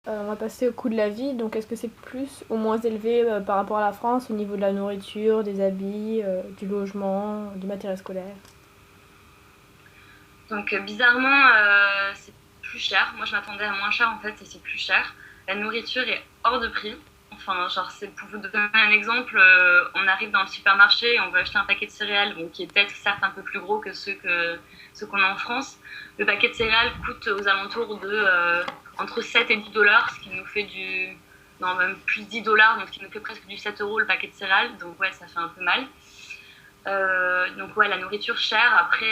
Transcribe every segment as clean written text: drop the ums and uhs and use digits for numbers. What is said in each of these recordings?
On va passer au coût de la vie. Donc, est-ce que c'est plus ou moins élevé par rapport à la France au niveau de la nourriture, des habits, du logement, du matériel scolaire? Donc bizarrement, c'est plus cher. Moi, je m'attendais à moins cher en fait, et c'est plus cher. La nourriture est hors de prix. Enfin, genre, c'est pour vous donner un exemple, on arrive dans le supermarché et on veut acheter un paquet de céréales, bon, qui est peut-être certes un peu plus gros que ceux qu'on a en France. Le paquet de céréales coûte aux alentours de entre 7 et 10 dollars, ce qui nous fait du. Non, même plus 10 dollars, donc ce qui nous fait presque du 7 euros le paquet de céréales. Donc, ouais, ça fait un peu mal. Donc ouais, la nourriture chère. Après,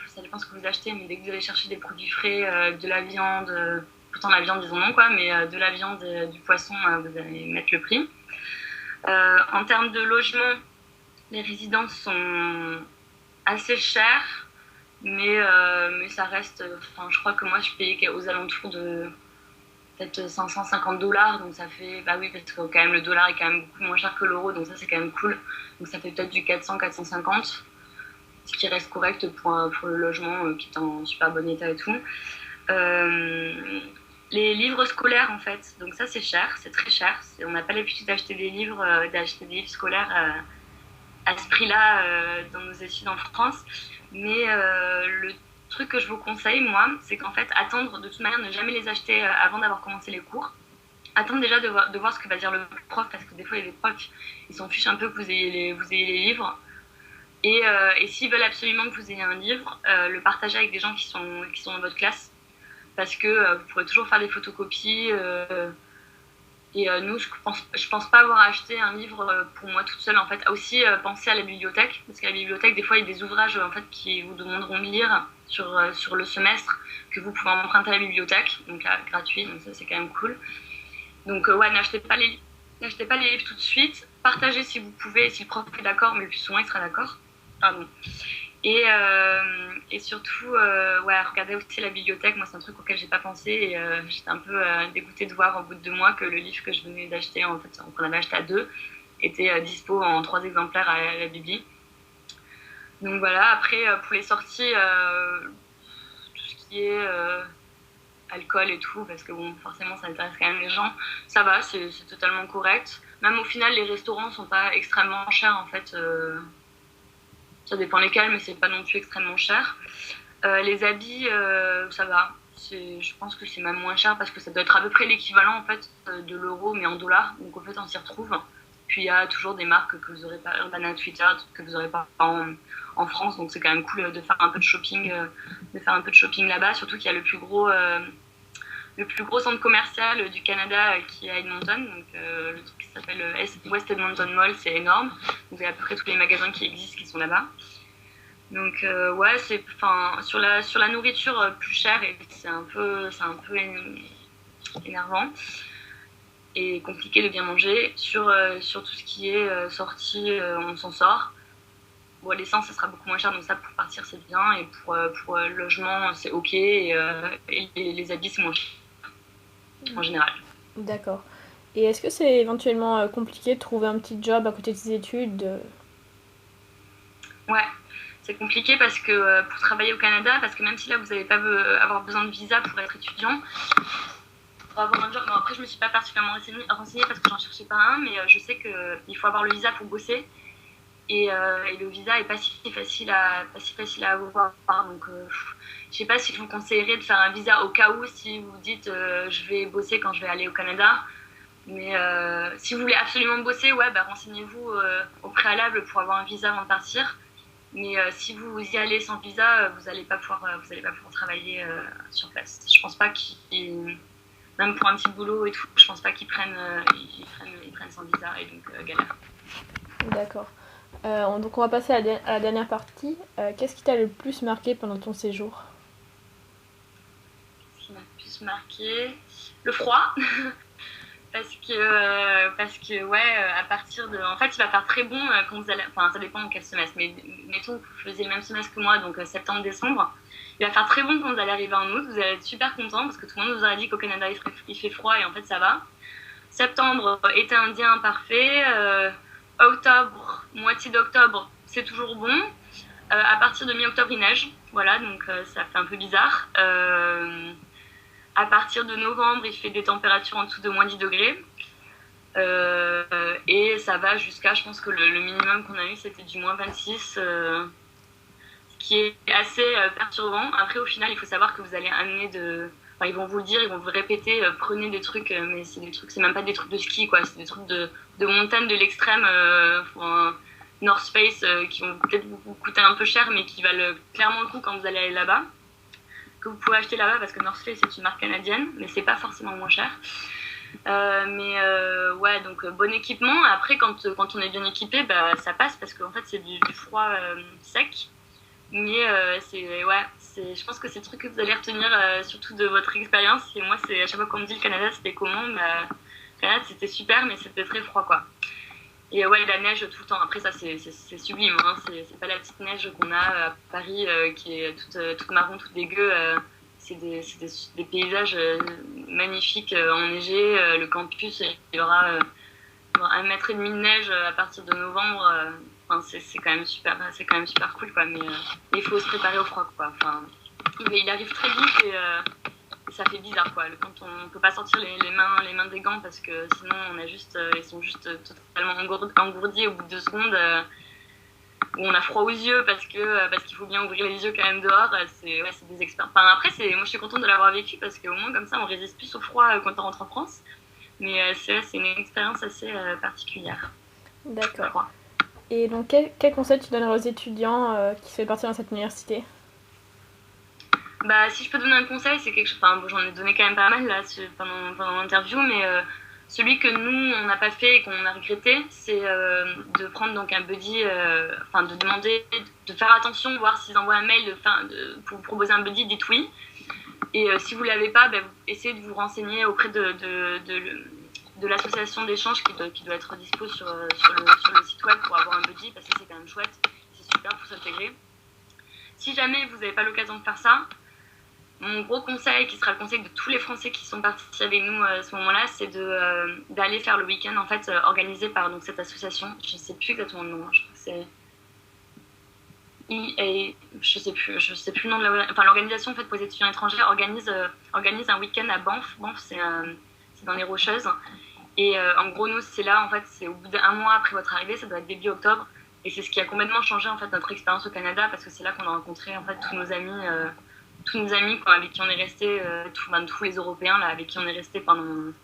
ça dépend ce que vous achetez, mais dès que vous allez chercher des produits frais, de la viande, pourtant la viande, disons non quoi, mais de la viande et du poisson, vous allez mettre le prix. En termes de logement, les résidences sont assez chères, mais ça reste. Enfin, je crois que moi, je payais aux alentours de peut-être 550 dollars, donc ça fait. Bah oui, parce que quand même le dollar est quand même beaucoup moins cher que l'euro, donc ça c'est quand même cool. Donc ça fait peut-être du 400-450, ce qui reste correct pour le logement qui est en super bon état et tout. Euh, les livres scolaires, en fait, donc ça c'est cher, c'est très cher. On n'a pas l'habitude d'acheter des livres scolaires à ce prix-là dans nos études en France. Mais le truc que je vous conseille, moi, c'est qu'en fait, attendre, de toute manière, ne jamais les acheter avant d'avoir commencé les cours. Attendre déjà de voir ce que va dire le prof, parce que des fois, il y a des profs, ils s'en fichent un peu que vous ayez les livres. Et s'ils veulent absolument que vous ayez un livre, le partager avec des gens qui sont dans votre classe, parce que vous pourrez toujours faire des photocopies. Nous, je pense pas avoir acheté un livre pour moi toute seule. En fait, aussi penser à la bibliothèque, parce qu'à la bibliothèque, des fois, il y a des ouvrages en fait qui vous demanderont de lire sur le semestre que vous pouvez emprunter à la bibliothèque, donc là, gratuit. Donc ça, c'est quand même cool. Donc ouais, n'achetez pas les livres tout de suite. Partagez si vous pouvez, si le prof est d'accord, mais le plus souvent il sera d'accord. Pardon. Et surtout, ouais, regardez aussi la bibliothèque. Moi, c'est un truc auquel j'ai pas pensé et j'étais un peu dégoûtée de voir au bout de 2 mois que le livre que je venais d'acheter, en fait, qu'on avait acheté à deux, était dispo en 3 exemplaires à la Bibi. Donc voilà. Après, pour les sorties, tout ce qui est alcool et tout, parce que bon, forcément, ça intéresse quand même les gens. Ça va, c'est totalement correct. Même au final, les restaurants sont pas extrêmement chers en fait. Ça dépend lesquels, mais c'est pas non plus extrêmement cher. Les habits, ça va. Je pense que c'est même moins cher parce que ça doit être à peu près l'équivalent en fait de l'euro mais en dollars. Donc en fait on s'y retrouve. Puis il y a toujours des marques que vous aurez pas, Urban Outfitters, que vous aurez pas en France. Donc c'est quand même cool de faire un peu de faire un peu de shopping là-bas. Surtout qu'il y a le plus gros centre commercial du Canada qui est à Edmonton. Donc le truc qui s'appelle West Edmonton Mall, c'est énorme. Donc vous avez à peu près tous les magasins qui existent qui sont là-bas. Donc ouais, sur la nourriture plus chère et c'est un peu énervant et compliqué de bien manger. Sur tout ce qui est sortie, on s'en sort. Bon, l'essence, ça sera beaucoup moins cher, donc ça, pour partir, c'est bien. Et pour le logement, c'est OK. Et les habits, c'est moins cher, en général. D'accord. Et est-ce que c'est éventuellement compliqué de trouver un petit job à côté de ses études? Ouais, c'est compliqué parce que pour travailler au Canada, parce que même si là, vous n'allez pas avoir besoin de visa pour être étudiant, pour avoir un job. Bon, après, je me suis pas particulièrement renseignée parce que j'en cherchais pas un, mais je sais qu'il faut avoir le visa pour bosser. Et le visa est pas si facile à avoir. Donc, je sais pas si je vous conseillerais de faire un visa au cas où si vous dites je vais bosser quand je vais aller au Canada. Mais si vous voulez absolument bosser, ouais, bah, renseignez-vous au préalable pour avoir un visa avant de partir. Mais si vous y allez sans visa, vous allez pas pouvoir travailler sur place. Je pense pas qu'ils, même pour un petit boulot et tout, je pense pas qu'ils ils prennent sans visa et donc galère. D'accord. Donc on va passer à la dernière partie. Qu'est-ce qui t'a le plus marqué pendant ton séjour? Ce qui m'a le plus marqué, le froid. Parce que ouais, à partir de. En fait, il va faire très bon quand vous allez. Enfin, ça dépend de quel semestre, mais mettons que vous faisiez le même semestre que moi, donc septembre-décembre. Il va faire très bon quand vous allez arriver en août. Vous allez être super content parce que tout le monde vous aurait dit qu'au Canada il fait froid et en fait ça va. Septembre, été indien parfait. Octobre, moitié d'octobre, c'est toujours bon. À partir de mi-octobre, il neige. Voilà, donc ça fait un peu bizarre. À partir de novembre, il fait des températures en dessous de moins 10 degrés. Et ça va jusqu'à, je pense que le minimum qu'on a eu, c'était du moins 26, ce qui est assez perturbant. Après, au final, il faut savoir que vous allez amener de... Enfin, ils vont vous le dire, ils vont vous répéter, prenez des trucs, mais c'est des trucs, c'est même pas des trucs de ski, quoi. C'est des trucs de montagne de l'extrême, North Face, qui vont peut-être vous coûter un peu cher, mais qui valent clairement le coup quand vous allez aller là-bas. Que vous pouvez acheter là-bas parce que North Face c'est une marque canadienne, mais c'est pas forcément moins cher. Ouais, donc bon équipement. Après, quand on est bien équipé, bah, ça passe parce qu'en fait c'est du froid sec. Mais je pense que c'est le truc que vous allez retenir surtout de votre expérience. Et moi, c'est à chaque fois qu'on me dit le Canada c'était comment, bah, le Canada c'était super, mais c'était très froid quoi. Et ouais, la neige tout le temps. Après, ça, c'est sublime. Hein. C'est pas la petite neige qu'on a à Paris qui est toute marron, toute dégueu. C'est des paysages magnifiques enneigés. Le campus, il y aura 1,5 m de neige à partir de novembre. Enfin, c'est quand même super cool, quoi. Mais il faut se préparer au froid, quoi. Enfin, il arrive très vite et ça fait bizarre, quoi. Quand on peut pas sortir les mains des gants parce que sinon ils sont juste totalement engourdis au bout de 2 secondes. Où on a froid aux yeux parce qu'il faut bien ouvrir les yeux quand même dehors. C'est des expériences. Enfin, après, moi je suis contente de l'avoir vécu parce qu'au moins comme ça on résiste plus au froid quand on rentre en France. Mais c'est une expérience assez particulière. D'accord. Et donc quel conseil tu donnerais aux étudiants qui souhaitent partir dans cette université? Bah, si je peux donner un conseil, c'est quelque chose. Enfin, bon, j'en ai donné quand même pas mal là pendant l'interview, mais celui que nous on n'a pas fait et qu'on a regretté, c'est de prendre donc un buddy, enfin de demander, de faire attention, voir s'ils envoient un mail pour vous proposer un buddy, dites oui. Et si vous l'avez pas, vous essayez de vous renseigner auprès de l'association d'échange qui doit être dispo sur le site web pour avoir un buddy, parce que c'est quand même chouette, c'est super pour s'intégrer. Si jamais vous n'avez pas l'occasion de faire ça, mon gros conseil, qui sera le conseil de tous les Français qui sont partis avec nous à ce moment-là, c'est d'aller faire le week-end en fait organisé par donc cette association. Je ne sais plus exactement le nom. Je crois que c'est je sais plus le nom de l'organisation en fait pour les étudiants étrangers organise un week-end à Banff. Banff c'est dans les Rocheuses. Et en gros nous c'est là en fait c'est au bout d'1 mois après votre arrivée, ça doit être début octobre. Et c'est ce qui a complètement changé en fait notre expérience au Canada parce que c'est là qu'on a rencontré en fait tous nos amis quoi, avec qui on est resté, tous les Européens là, avec qui on est resté pendant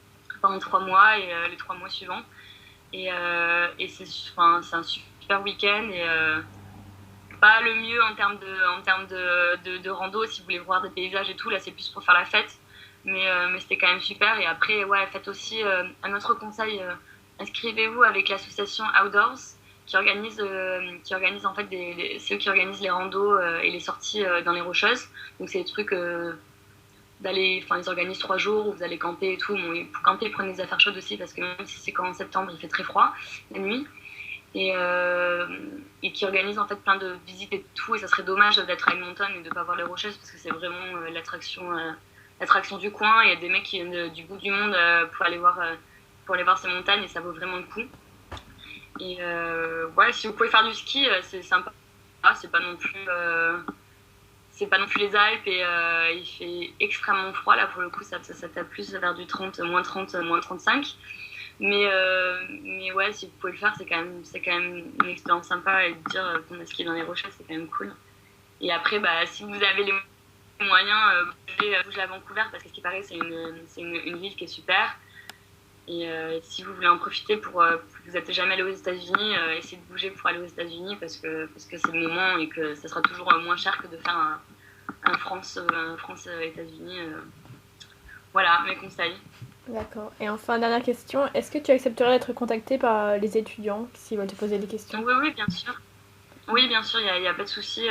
3 mois et les 3 mois suivants. Et c'est un super week-end et pas le mieux en termes de rando si vous voulez voir des paysages et tout. Là, c'est plus pour faire la fête. Mais c'était quand même super. Et après, ouais, faites aussi un autre conseil. Inscrivez-vous avec l'association Outdoors qui organise en fait c'est eux qui organisent les randos et les sorties dans les Rocheuses. Donc c'est des trucs ils organisent 3 jours où vous allez camper et tout. Bon, pour camper, prenez des affaires chaudes aussi parce que même si c'est qu'en septembre, il fait très froid la nuit. Et qui organise en fait plein de visites et tout. Et ça serait dommage d'être à Edmonton et de ne pas voir les Rocheuses parce que c'est vraiment l'attraction du coin. Il y a des mecs qui viennent du bout du monde pour aller voir ces montagnes et ça vaut vraiment le coup. Et ouais, si vous pouvez faire du ski, c'est sympa. C'est pas non plus les Alpes et il fait extrêmement froid là pour le coup. Ça tape plus vers du 30, moins 30, moins 35. Mais ouais, si vous pouvez le faire, c'est quand même une expérience sympa et de dire qu'on a skié dans les Rocheuses, c'est quand même cool. Et après, si vous avez les moyens, bougez à Vancouver parce que ce qui paraît, c'est une ville qui est super. Et si vous voulez en profiter pour vous n'êtes jamais allé aux États-Unis, essayez de bouger pour aller aux États-Unis parce que c'est le moment et que ça sera toujours moins cher que de faire un France-États-Unis. Voilà, mes conseils. D'accord. Et enfin, dernière question, est-ce que tu accepterais d'être contacté par les étudiants s'ils veulent te poser des questions? Oui, bien sûr. Oui, bien sûr, il n'y a pas de souci.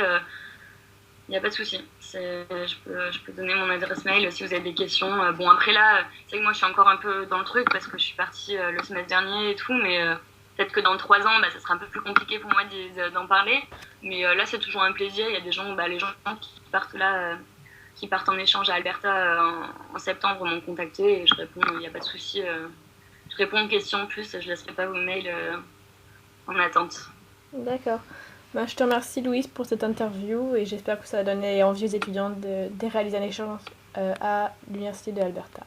Il n'y a pas de souci. Je peux donner mon adresse mail si vous avez des questions. Bon, après là, c'est que moi je suis encore un peu dans le truc parce que je suis partie le semestre dernier et tout, mais peut-être que dans 3 ans, ça sera un peu plus compliqué pour moi d'en parler. Mais là, c'est toujours un plaisir. Il y a des gens, les gens qui partent là, qui partent en échange à Alberta en septembre m'ont contacté et je réponds, il n'y a pas de souci. Je réponds aux questions en plus, je ne laisserai pas vos mails en attente. D'accord. Je te remercie Louise pour cette interview et j'espère que ça va donner envie aux étudiants de réaliser un échange à l'université de Alberta.